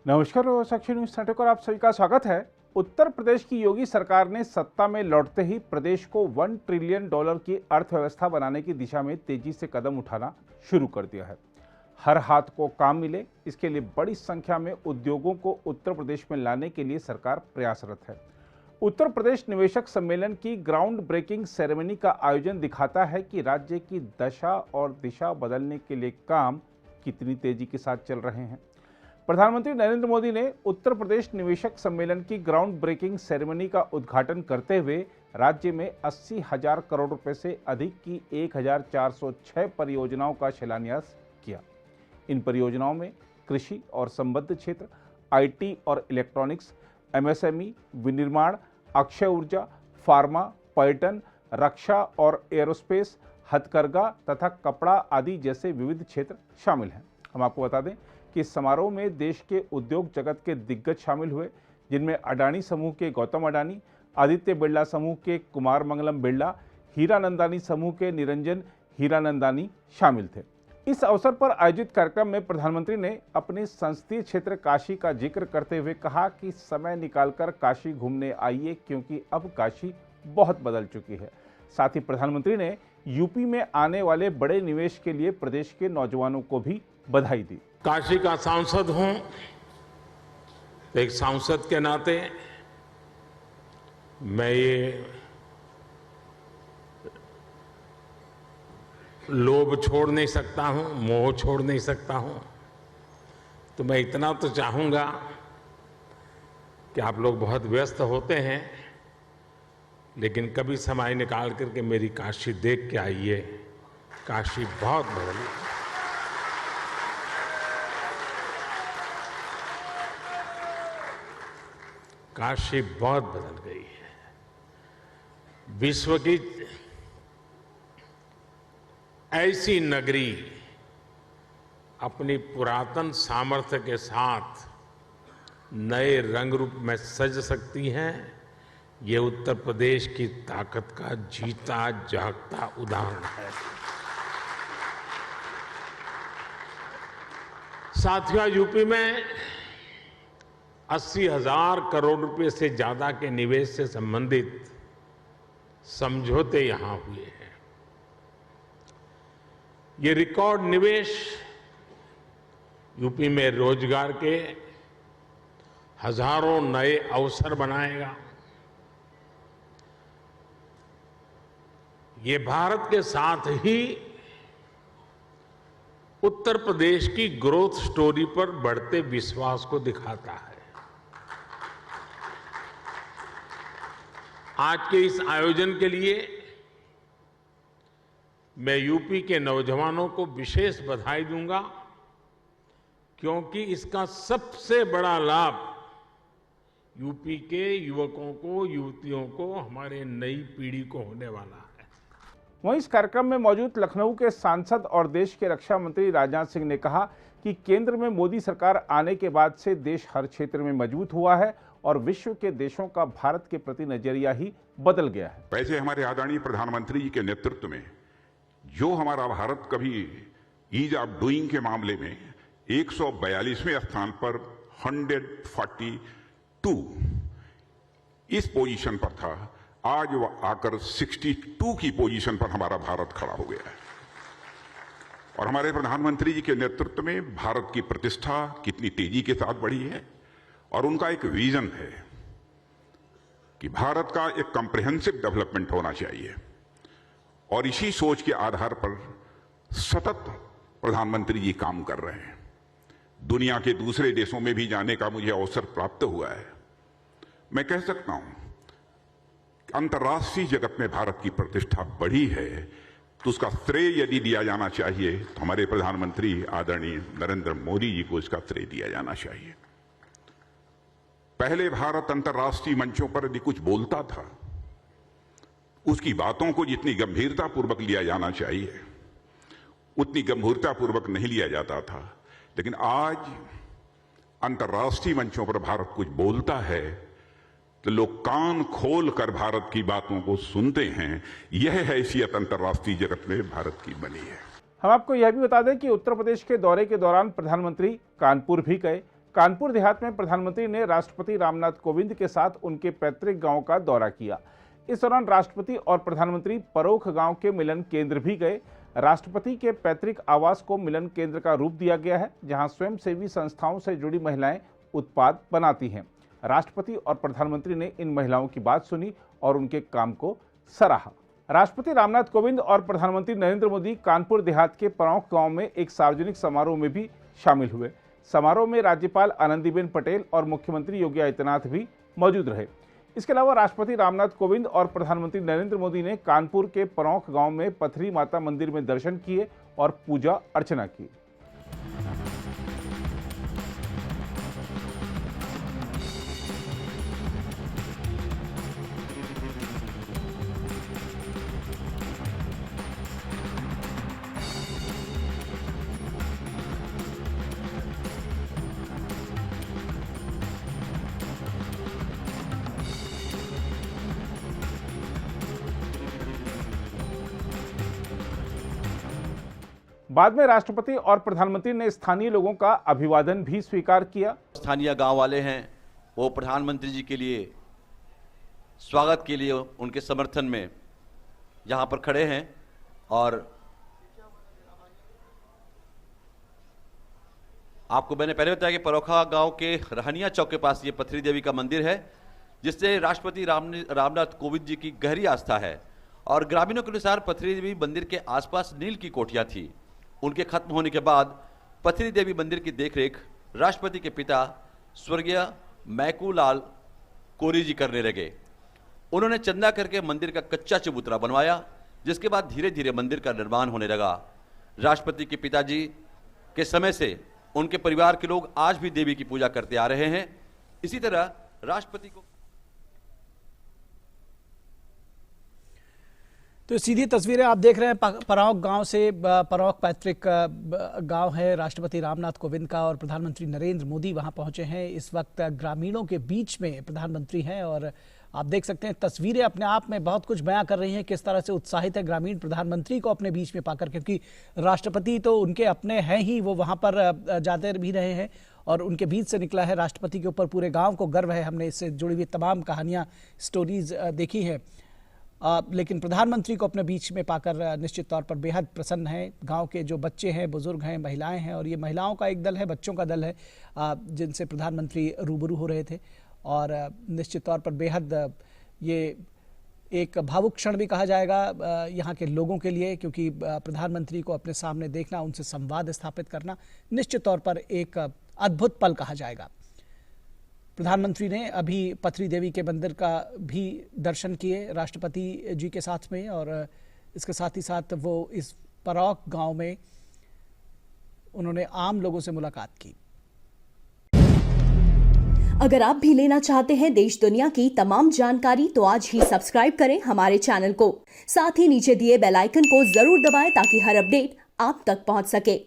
नमस्कार और साक्षी news network पर आप सभी का स्वागत है। उत्तर प्रदेश की योगी सरकार ने सत्ता में लौटते ही प्रदेश को $1 ट्रिलियन की अर्थव्यवस्था बनाने की दिशा में तेजी से कदम उठाना शुरू कर दिया है। हर हाथ को काम मिले, इसके लिए बड़ी संख्या में उद्योगों को उत्तर प्रदेश में लाने के लिए सरकार प्रयासरत है। उत्तर प्रदेश निवेशक सम्मेलन की ग्राउंड ब्रेकिंग सेरेमनी का आयोजन दिखाता है कि राज्य की दशा और दिशा बदलने के लिए काम कितनी तेजी के साथ चल रहे हैं। प्रधानमंत्री नरेंद्र मोदी ने उत्तर प्रदेश निवेशक सम्मेलन की ग्राउंड ब्रेकिंग सेरेमनी का उद्घाटन करते हुए राज्य में 80,000 करोड़ रुपए से अधिक की 1,406 परियोजनाओं का शिलान्यास किया। इन परियोजनाओं में कृषि और संबद्ध क्षेत्र, आईटी और इलेक्ट्रॉनिक्स, एमएसएमई, विनिर्माण, अक्षय ऊर्जा, फार्मा, पर्यटन, रक्षा और एरोस्पेस, हथकरघा तथा कपड़ा आदि जैसे विविध क्षेत्र शामिल हैं। हम आपको बता दें कि इस समारोह में देश के उद्योग जगत के दिग्गज शामिल हुए, जिनमें अडानी समूह के गौतम अडानी, आदित्य बिरला समूह के कुमार मंगलम बिरला, हीरानंदानी समूह के निरंजन हीरानंदानी शामिल थे। इस अवसर पर आयोजित कार्यक्रम में प्रधानमंत्री ने अपने संसदीय क्षेत्र काशी का जिक्र करते हुए कहा कि समय निकालकर काशी घूमने आइए, क्योंकि अब काशी बहुत बदल चुकी है। साथ ही प्रधानमंत्री ने यूपी में आने वाले बड़े निवेश के लिए प्रदेश के नौजवानों को भी बधाई दी। काशी का सांसद हूं तो एक सांसद के नाते मैं ये लोभ छोड़ नहीं सकता हूं, मोह छोड़ नहीं सकता हूं। तो मैं इतना तो चाहूंगा कि आप लोग बहुत व्यस्त होते हैं, लेकिन कभी समय निकाल करके मेरी काशी देख के आइए। काशी बहुत बदली, काशी बहुत बदल गई है। विश्व की ऐसी नगरी अपनी पुरातन सामर्थ्य के साथ नए रंग रूप में सज सकती है, ये उत्तर प्रदेश की ताकत का जीता जागता उदाहरण है। साथियों, यूपी में 80,000 करोड़ रुपए से ज्यादा के निवेश से संबंधित समझौते यहां हुए हैं। ये रिकॉर्ड निवेश यूपी में रोजगार के हजारों नए अवसर बनाएगा। ये भारत के साथ ही उत्तर प्रदेश की ग्रोथ स्टोरी पर बढ़ते विश्वास को दिखाता है। आज के इस आयोजन के लिए मैं यूपी के नौजवानों को विशेष बधाई दूंगा, क्योंकि इसका सबसे बड़ा लाभ यूपी के युवकों को, युवतियों को, हमारे नई पीढ़ी को होने वाला है। वहीं इस कार्यक्रम में मौजूद लखनऊ के सांसद और देश के रक्षा मंत्री राजनाथ सिंह ने कहा कि केंद्र में मोदी सरकार आने के बाद से देश हर क्षेत्र में मजबूत हुआ है और विश्व के देशों का भारत के प्रति नजरिया ही बदल गया है। वैसे हमारे आदरणीय प्रधानमंत्री जी के नेतृत्व में जो हमारा भारत कभी ईज ऑफ डूइंग के मामले में 142वें स्थान पर 142 इस पोजीशन पर था, आज वह आकर 62 की पोजीशन पर हमारा भारत खड़ा हो गया है। और हमारे प्रधानमंत्री जी के नेतृत्व में भारत की प्रतिष्ठा कितनी तेजी के साथ बढ़ी है, और उनका एक विजन है कि भारत का एक कॉम्प्रिहेंसिव डेवलपमेंट होना चाहिए। और इसी सोच के आधार पर सतत प्रधानमंत्री जी काम कर रहे हैं। दुनिया के दूसरे देशों में भी जाने का मुझे अवसर प्राप्त हुआ है। मैं कह सकता हूं कि अंतर्राष्ट्रीय जगत में भारत की प्रतिष्ठा बढ़ी है, तो उसका श्रेय यदि दिया जाना चाहिए तो हमारे प्रधानमंत्री आदरणीय नरेंद्र मोदी जी को इसका श्रेय दिया जाना चाहिए। पहले भारत अंतर्राष्ट्रीय मंचों पर यदि कुछ बोलता था, उसकी बातों को जितनी गंभीरता पूर्वक लिया जाना चाहिए उतनी गंभीरता पूर्वक नहीं लिया जाता था। लेकिन आज अंतर्राष्ट्रीय मंचों पर भारत कुछ बोलता है तो लोग कान खोल कर भारत की बातों को सुनते हैं। यह हैसियत अंतर्राष्ट्रीय जगत में भारत की बनी है। हम आपको यह भी बता दें कि उत्तर प्रदेश के दौरे के दौरान प्रधानमंत्री कानपुर भी गए। कानपुर देहात में प्रधानमंत्री ने राष्ट्रपति रामनाथ कोविंद के साथ उनके पैतृक गांव का दौरा किया। इस दौरान राष्ट्रपति और प्रधानमंत्री परोख गांव के मिलन केंद्र भी गए। राष्ट्रपति के पैतृक आवास को मिलन केंद्र का रूप दिया गया है, जहां स्वयंसेवी संस्थाओं से जुड़ी महिलाएं उत्पाद बनाती हैं। राष्ट्रपति और प्रधानमंत्री ने इन महिलाओं की बात सुनी और उनके काम को सराहा। राष्ट्रपति रामनाथ कोविंद और प्रधानमंत्री नरेंद्र मोदी कानपुर देहात के परोख गांव में एक सार्वजनिक समारोह में भी शामिल हुए। समारोह में राज्यपाल आनंदीबेन पटेल और मुख्यमंत्री योगी आदित्यनाथ भी मौजूद रहे। इसके अलावा राष्ट्रपति रामनाथ कोविंद और प्रधानमंत्री नरेंद्र मोदी ने कानपुर के परोख गांव में पथरी माता मंदिर में दर्शन किए और पूजा अर्चना की। बाद में राष्ट्रपति और प्रधानमंत्री ने स्थानीय लोगों का अभिवादन भी स्वीकार किया। स्थानीय गांव वाले हैं, वो प्रधानमंत्री जी के लिए स्वागत के लिए उनके समर्थन में यहाँ पर खड़े हैं। और आपको मैंने पहले बताया कि परोखा गांव के रहनिया चौक के पास ये पथरी देवी का मंदिर है, जिससे राष्ट्रपति रामनाथ कोविंद जी की गहरी आस्था है। और ग्रामीणों के अनुसार पथरी देवी मंदिर के आसपास नील की कोठियां थी। उनके खत्म होने के बाद पथरी देवी मंदिर की देखरेख राष्ट्रपति के पिता स्वर्गीय मैकूलाल कोरी जी करने लगे। उन्होंने चंदा करके मंदिर का कच्चा चबूतरा बनवाया, जिसके बाद धीरे धीरे मंदिर का निर्माण होने लगा। राष्ट्रपति के पिताजी के समय से उनके परिवार के लोग आज भी देवी की पूजा करते आ रहे हैं। इसी तरह राष्ट्रपति को तो सीधी तस्वीरें आप देख रहे हैं परोख गांव से। परोख पैतृक गांव है राष्ट्रपति रामनाथ कोविंद का और प्रधानमंत्री नरेंद्र मोदी वहां पहुंचे हैं। इस वक्त ग्रामीणों के बीच में प्रधानमंत्री हैं और आप देख सकते हैं तस्वीरें अपने आप में बहुत कुछ बयां कर रही हैं। किस तरह से उत्साहित है ग्रामीण प्रधानमंत्री को अपने बीच में पाकर, क्योंकि राष्ट्रपति तो उनके अपने हैं ही, वो वहां पर जाते भी रहे हैं और उनके बीच से निकला है। राष्ट्रपति के ऊपर पूरे गाँव को गर्व है। हमने इससे जुड़ी हुई तमाम कहानियाँ, स्टोरीज देखी हैं, लेकिन प्रधानमंत्री को अपने बीच में पाकर निश्चित तौर पर बेहद प्रसन्न है। गांव के जो बच्चे हैं, बुजुर्ग हैं, महिलाएं हैं, और ये महिलाओं का एक दल है, बच्चों का दल है, जिनसे प्रधानमंत्री रूबरू हो रहे थे। और निश्चित तौर पर बेहद ये एक भावुक क्षण भी कहा जाएगा यहाँ के लोगों के लिए, क्योंकि प्रधानमंत्री को अपने सामने देखना, उनसे संवाद स्थापित करना निश्चित तौर पर एक अद्भुत पल कहा जाएगा। प्रधानमंत्री ने अभी पथरी देवी के मंदिर का भी दर्शन किए राष्ट्रपति जी के साथ में, और इसके साथ ही साथ वो इस परोख गांव में उन्होंने आम लोगों से मुलाकात की। अगर आप भी लेना चाहते हैं देश दुनिया की तमाम जानकारी, तो आज ही सब्सक्राइब करें हमारे चैनल को। साथ ही नीचे दिए बेल आइकन को जरूर दबाएं ताकि हर अपडेट आप तक पहुंच सके।